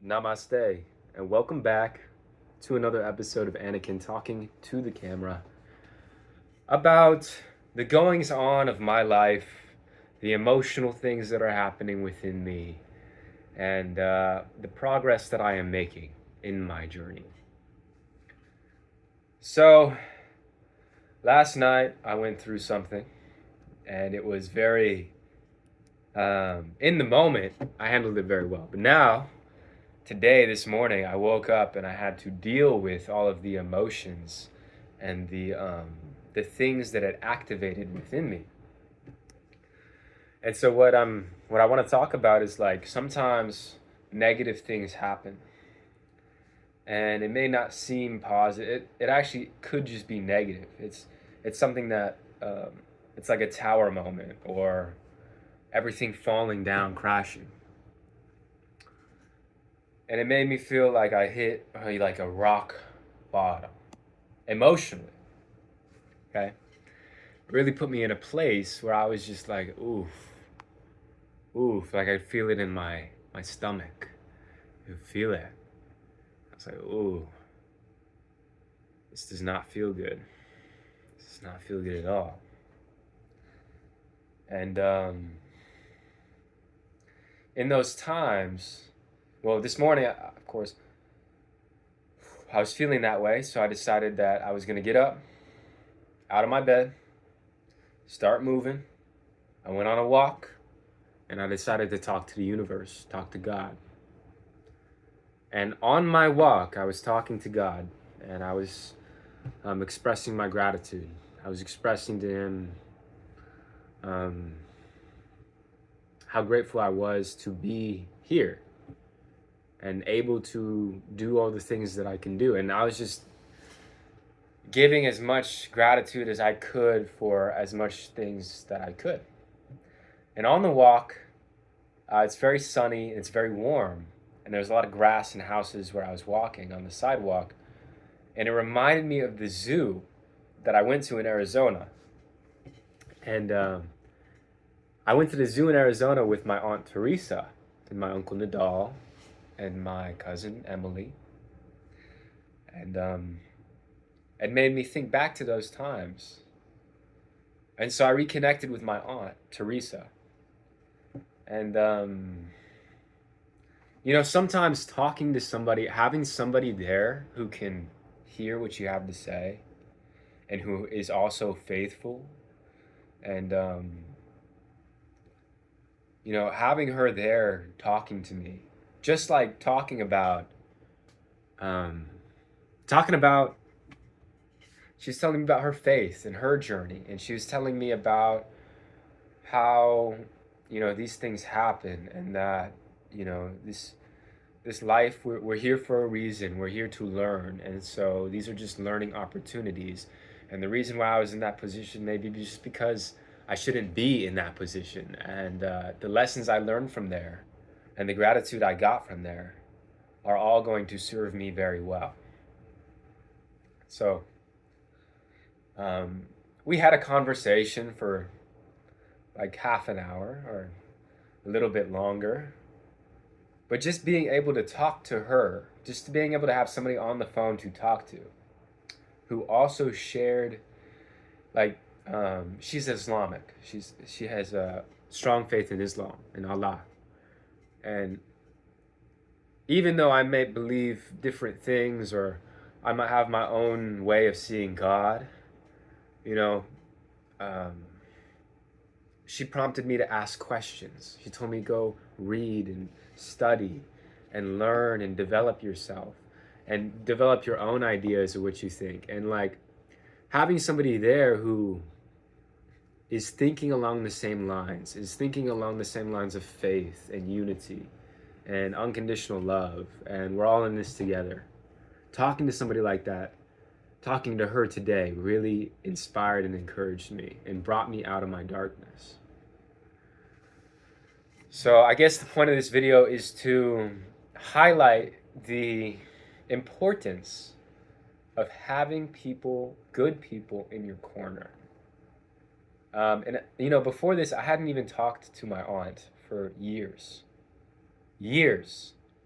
Namaste, and welcome back to another episode of Anakin talking to the camera about the goings on of my life, the emotional things that are happening within me, and the progress that I am making in my journey. So, last night I went through something, and it was very, in the moment, I handled it very well. But now, today, this morning, I woke up and I had to deal with all of the emotions and the things that had activated within me. And so what I want to talk about is like sometimes negative things happen, and it may not seem positive. It actually could just be negative. It's something that it's like a tower moment or everything falling down, crashing. And it made me feel like I hit like a rock bottom emotionally. Okay, it really put me in a place where I was just like, oof, like I feel it in my stomach. You feel it. I was like, ooh, this does not feel good. This does not feel good at all. And in those times, well, this morning, of course, I was feeling that way, so I decided that I was going to get up out of my bed, start moving. I went on a walk, and I decided to talk to the universe, talk to God. And on my walk, I was talking to God, and I was expressing my gratitude. I was expressing to Him how grateful I was to be here and able to do all the things that I can do. And I was just giving as much gratitude as I could for as much things that I could. And on the walk, it's very sunny, it's very warm, and there's a lot of grass and houses where I was walking on the sidewalk. And it reminded me of the zoo that I went to in Arizona. And I went to the zoo in Arizona with my Aunt Teresa and my Uncle Nadal and my cousin Emily. And it made me think back to those times. And so I reconnected with my Aunt Teresa. And sometimes talking to somebody, having somebody there who can hear what you have to say and who is also faithful, and having her there talking to me, just like talking about she was telling me about her faith and her journey, and she was telling me about how these things happen, and that this life, we're here for a reason. We're here to learn, and so these are just learning opportunities. And the reason why I was in that position maybe just because I shouldn't be in that position, and the lessons I learned from there and the gratitude I got from there are all going to serve me very well. So we had a conversation for like half an hour or a little bit longer. But just being able to talk to her, just being able to have somebody on the phone to talk to, who also shared, like, she's Islamic. She has a strong faith in Islam, in Allah. And even though I may believe different things, or I might have my own way of seeing God, she prompted me to ask questions. She told me go read and study and learn and develop yourself and develop your own ideas of what you think. And like having somebody there who is thinking along the same lines, of faith and unity and unconditional love, and we're all in this together. Talking to somebody like that, talking to her today, really inspired and encouraged me and brought me out of my darkness. So I guess the point of this video is to highlight the importance of having people, good people, in your corner. And before this, I hadn't even talked to my aunt for years.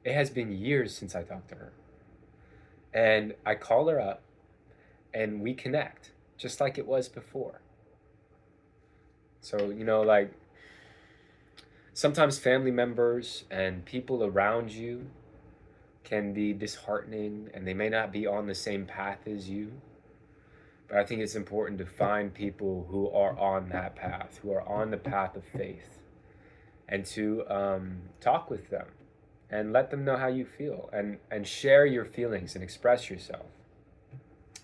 It has been years since I talked to her. And I call her up and we connect just like it was before. So, like sometimes family members and people around you can be disheartening and they may not be on the same path as you. But I think it's important to find people who are on that path, who are on the path of faith, and to talk with them and let them know how you feel, and share your feelings and express yourself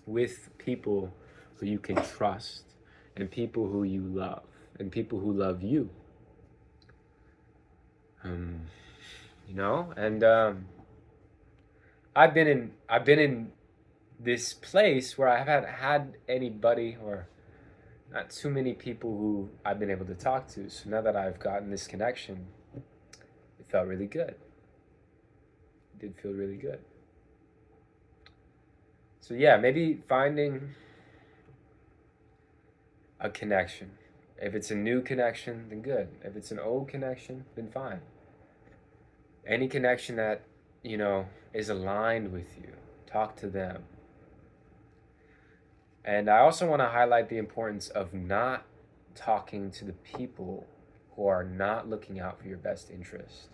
with people who you can trust and people who you love and people who love you. And I've been in this place where I haven't had anybody, or not too many people who I've been able to talk to. So now that I've gotten this connection, it felt really good. It did feel really good. So yeah, maybe finding a connection. If it's a new connection, then good. If it's an old connection, then fine. Any connection that, is aligned with you, talk to them. And I also want to highlight the importance of not talking to the people who are not looking out for your best interest.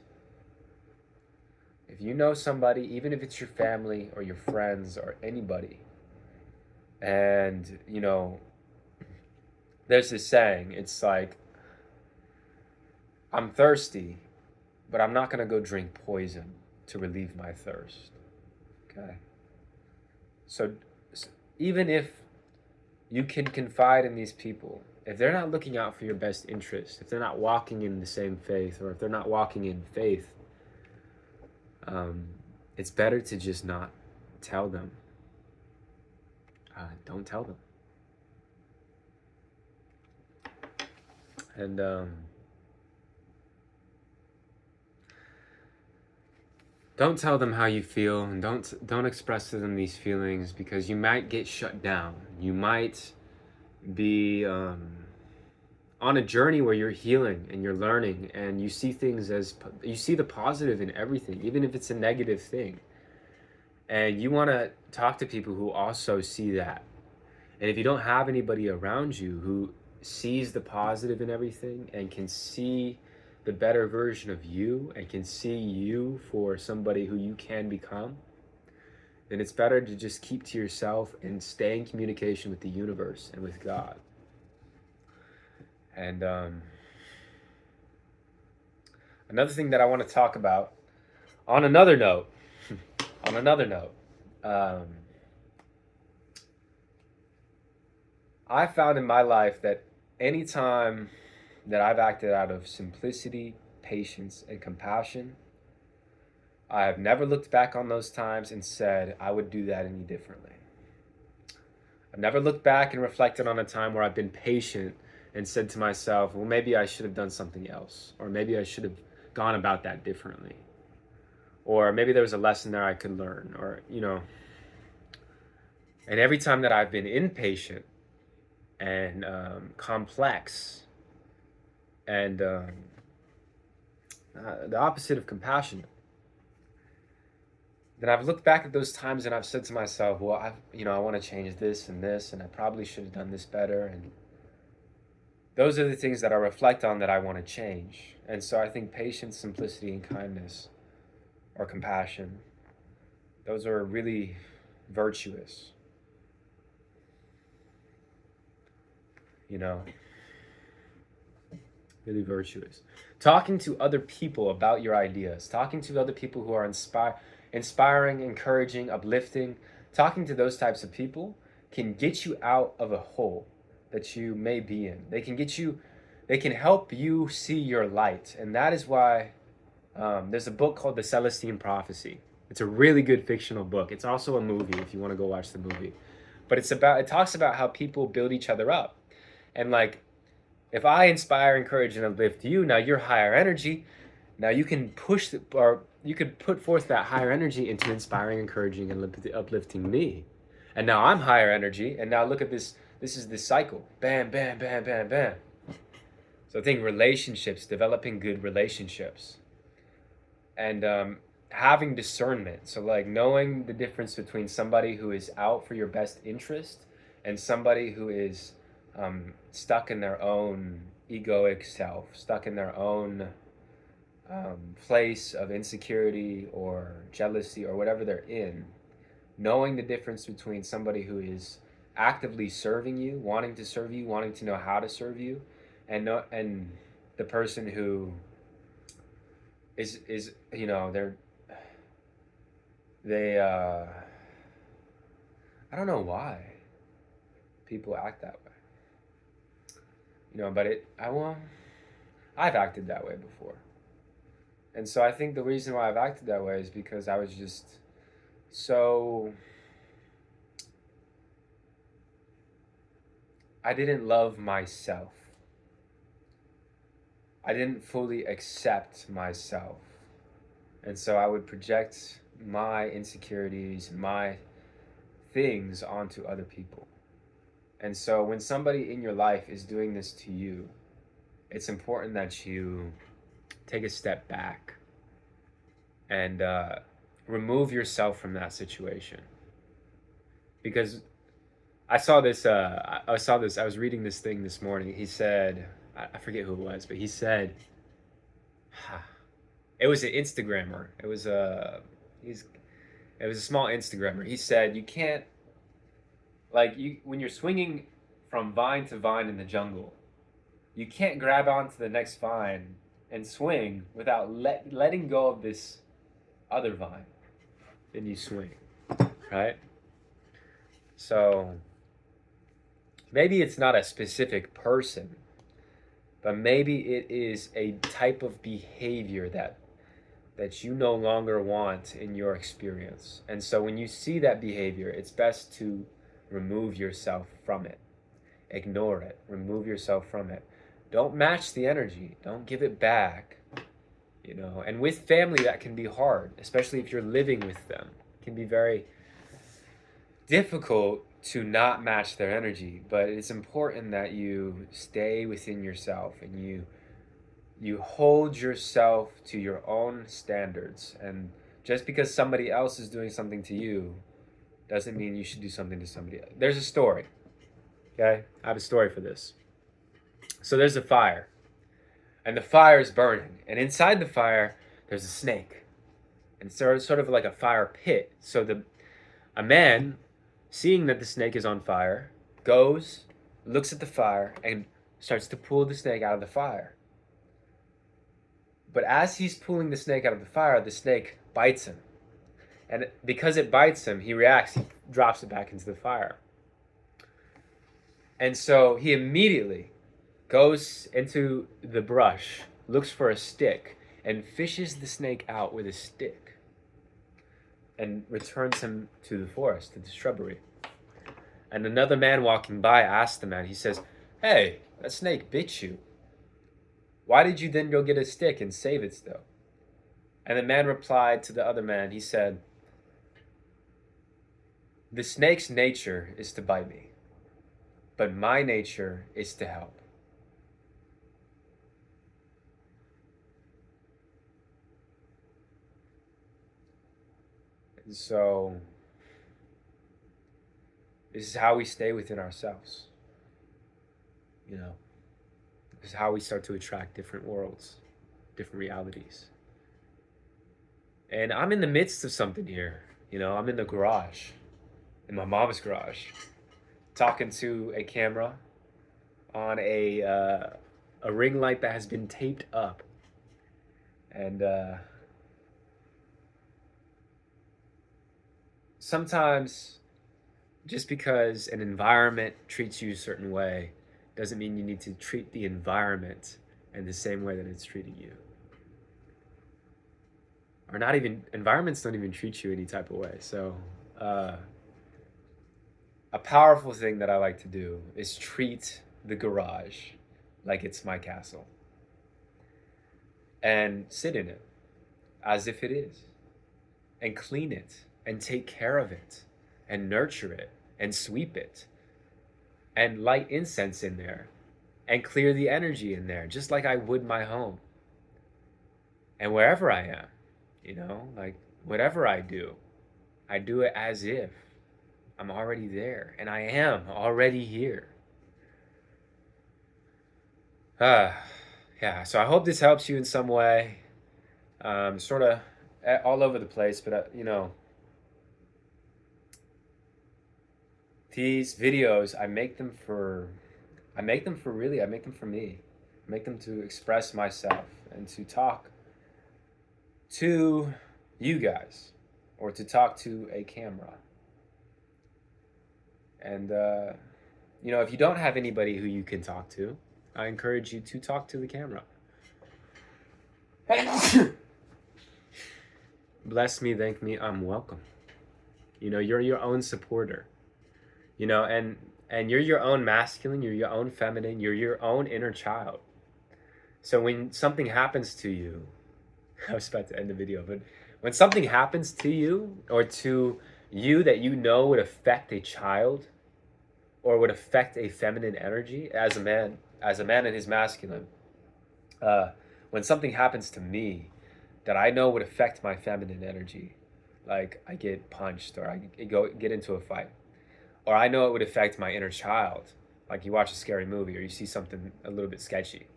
If you know somebody, even if it's your family or your friends or anybody, and, there's this saying, it's like, I'm thirsty, but I'm not going to go drink poison to relieve my thirst. Okay? So even if you can confide in these people, if they're not looking out for your best interest, if they're not walking in the same faith, or if they're not walking in faith, it's better to just not tell them. Don't tell them. And don't tell them how you feel, and don't express to them these feelings, because you might get shut down. You might be on a journey where you're healing and you're learning, and you see things you see the positive in everything, even if it's a negative thing. And you want to talk to people who also see that. And if you don't have anybody around you who sees the positive in everything and can see the better version of you and can see you for somebody who you can become, then it's better to just keep to yourself and stay in communication with the universe and with God. And another thing that I want to talk about on another note, I found in my life that anytime that I've acted out of simplicity, patience, and compassion, I have never looked back on those times and said I would do that any differently. I've never looked back and reflected on a time where I've been patient and said to myself, well, maybe I should have done something else, or maybe I should have gone about that differently, or maybe there was a lesson there I could learn, or, and every time that I've been impatient and complex and the opposite of compassionate, then I've looked back at those times and I've said to myself, well, I want to change this, and I probably should have done this better. And those are the things that I reflect on that I want to change. And so I think patience, simplicity, and kindness, or compassion, those are really virtuous. Really virtuous. Talking to other people about your ideas, talking to other people who are inspiring, encouraging, uplifting, talking to those types of people can get you out of a hole that you may be in. They can help you see your light. And that is why there's a book called The Celestine Prophecy. It's a really good fictional book. It's also a movie if you want to go watch the movie. But it talks about how people build each other up. And like, if I inspire, encourage, and uplift you, now you're higher energy. Now you can you could put forth that higher energy into inspiring, encouraging, and uplifting me. And now I'm higher energy. And now look at this. This is this cycle. Bam, bam, bam, bam, bam. So I think relationships, developing good relationships. And having discernment. So like knowing the difference between somebody who is out for your best interest and somebody who is stuck in their own egoic self, stuck in their own place of insecurity or jealousy or whatever they're in. Knowing the difference between somebody who is actively serving you, wanting to serve you, wanting to know how to serve you, and the person who is they I don't know why people act that way. But I've acted that way before. And so I think the reason why I've acted that way is because I was just so I didn't love myself. I didn't fully accept myself. And so I would project my insecurities, my things onto other people. And so when somebody in your life is doing this to you, it's important that you take a step back and remove yourself from that situation. Because I was reading this thing this morning. He said, I forget who it was, but he said, it was an Instagrammer. It was a small Instagrammer. He said, you can't, when you're swinging from vine to vine in the jungle, you can't grab onto the next vine and swing without letting go of this other vine. Then you swing, right? So maybe it's not a specific person, but maybe it is a type of behavior that you no longer want in your experience. And so when you see that behavior, it's best to remove yourself from it. Ignore it. Remove yourself from it. Don't match the energy. Don't give it back. And with family, that can be hard, especially if you're living with them. It can be very difficult to not match their energy, but it's important that you stay within yourself and you hold yourself to your own standards. And just because somebody else is doing something to you doesn't mean you should do something to somebody else. There's a story. Okay? I have a story for this. So there's a fire. And the fire is burning. And inside the fire, there's a snake. And so it's sort of like a fire pit. So a man, seeing that the snake is on fire, goes, looks at the fire, and starts to pull the snake out of the fire. But as he's pulling the snake out of the fire, the snake bites him. And because it bites him, he reacts. He drops it back into the fire. And so he immediately goes into the brush, looks for a stick, and fishes the snake out with a stick and returns him to the forest, to the shrubbery. And another man walking by asked the man, he says, "Hey, that snake bit you. Why did you then go get a stick and save it still?" And the man replied to the other man, he said, "The snake's nature is to bite me, but my nature is to help." And so this is how we stay within ourselves. This is how we start to attract different worlds, different realities. And I'm in the midst of something here. I'm in the garage, in my mom's garage, talking to a camera on a ring light that has been taped up. And sometimes just because an environment treats you a certain way doesn't mean you need to treat the environment in the same way that it's treating you. Or not even, environments don't even treat you any type of way. So a powerful thing that I like to do is treat the garage like it's my castle. And sit in it as if it is. And clean it. And take care of it. And nurture it. And sweep it. And light incense in there. And clear the energy in there. Just like I would my home. And wherever I am. You know, like whatever I do it as if I'm already there, and I am already here. Yeah, so I hope this helps you in some way. Sort of all over the place, but these videos, I make them for me. I make them to express myself and to talk to you guys, or to talk to a camera. And if you don't have anybody who you can talk to, I encourage you to talk to the camera. Bless me, thank me, I'm welcome. You're your own supporter. And you're your own masculine, you're your own feminine, you're your own inner child. So when something happens to you, I was about to end the video, but when something happens to you, or to you that would affect a child, or would affect a feminine energy as a man in his masculine, when something happens to me that I know would affect my feminine energy, like I get punched, or I get into a fight, or I know it would affect my inner child, like you watch a scary movie or you see something a little bit sketchy,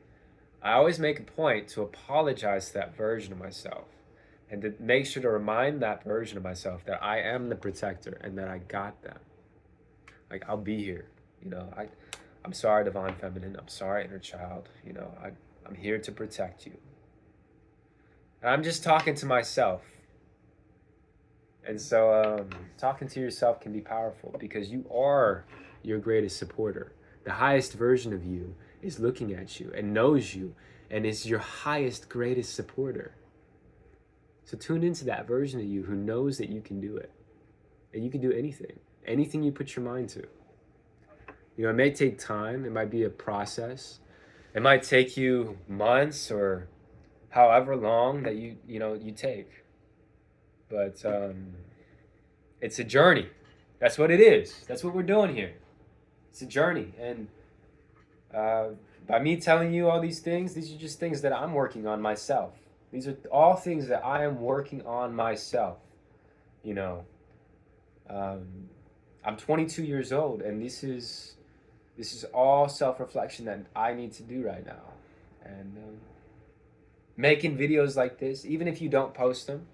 I always make a point to apologize to that version of myself, and to make sure to remind that version of myself that I am the protector and that I got them. Like, I'll be here. I'm sorry, divine feminine. I'm sorry, inner child. I'm here to protect you. And I'm just talking to myself. And so talking to yourself can be powerful, because you are your greatest supporter. The highest version of you is looking at you and knows you and is your highest, greatest supporter. So tune into that version of you who knows that you can do it. And you can do anything you put your mind to. It may take time. It might be a process. It might take you months, or however long that you take. But it's a journey. That's what it is. That's what we're doing here. It's a journey. And by me telling you all these things, these are just things that I'm working on myself. These are all things that I am working on myself. I'm 22 years old, and this is all self-reflection that I need to do right now. And making videos like this, even if you don't post them,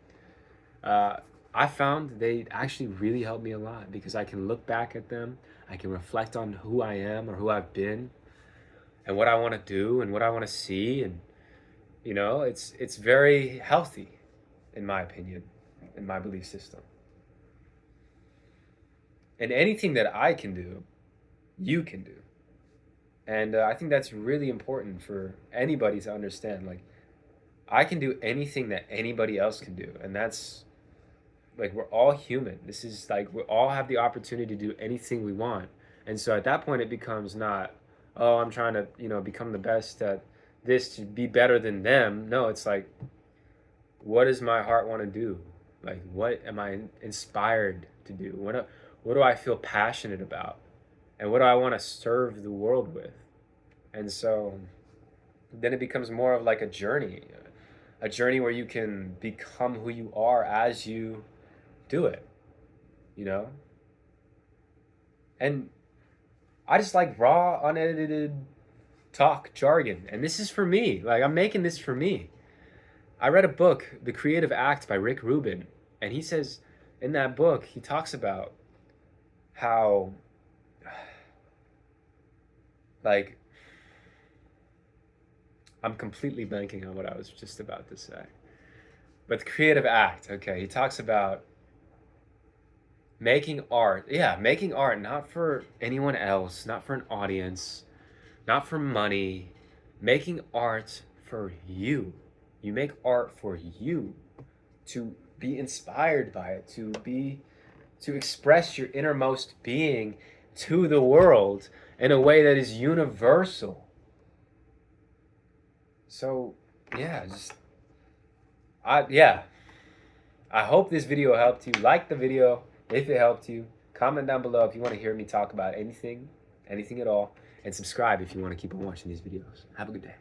I found they actually really help me a lot, because I can look back at them, I can reflect on who I am or who I've been, and what I want to do and what I want to see, and it's very healthy, in my opinion, in my belief system. And anything that I can do, you can do. And I think that's really important for anybody to understand. Like, I can do anything that anybody else can do, and that's like, we're all human. This is like, we all have the opportunity to do anything we want. And so at that point, it becomes not, oh, I'm trying to become the best at this to be better than them. No, it's like, what does my heart want to do? Like, what am I inspired to do? What do I feel passionate about? And what do I want to serve the world with? And so then it becomes more of like a journey where you can become who you are as you do it, And I just like raw, unedited talk jargon. And this is for me. Like, I'm making this for me. I read a book, The Creative Act by Rick Rubin. And he says in that book, he talks about how, like, I'm completely blanking on what I was just about to say. But the creative act, okay, he talks about making art. Yeah, making art, not for anyone else, not for an audience, not for money. Making art for you. You make art for you, to be inspired by it, to express your innermost being to the world in a way that is universal. So, yeah, I hope this video helped you. Like the video if it helped you. Comment down below if you want to hear me talk about anything at all. And subscribe if you want to keep on watching these videos. Have a good day.